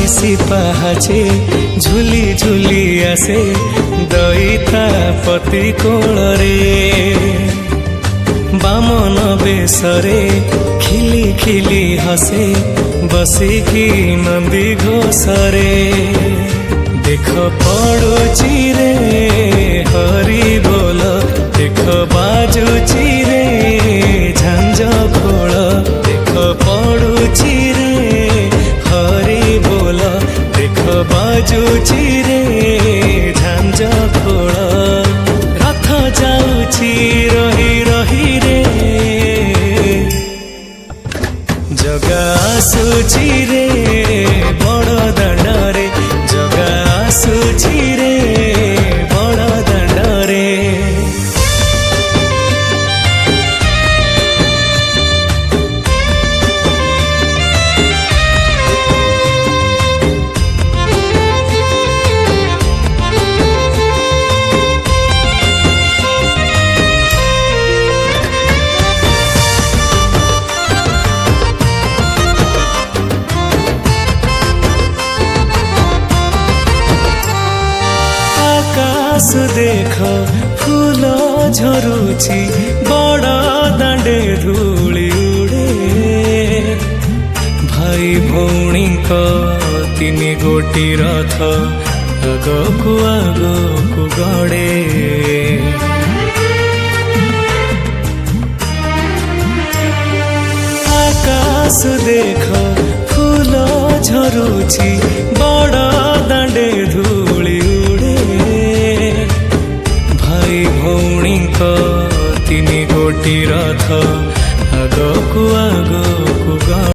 बाईसी पाहाचे झुली झुली आसे दईता पति कोଳରେ बामन बेसरे खिली खिली हसे बसिकी नंदी घोषरे देख पड़ुची रे हरि बोल देख बाजुची रे झांझ खोल देख पड़ुची रे हरि बोल देख बाजुची रे झांझ खोल रथ जाउची रही रही रे जगा आसुची रे बड़ दांडरे जगा आसुची रे बड़ दांडरे आकाश देख फूल झरुची बड़ दांडे धूली उड़े भाई भौणी तीन गोटी रथ आगकु आगकु गड़े आकाश देख फूल झरुची बड़ दांडे धूली भाई भौणी तीन गोटी रथ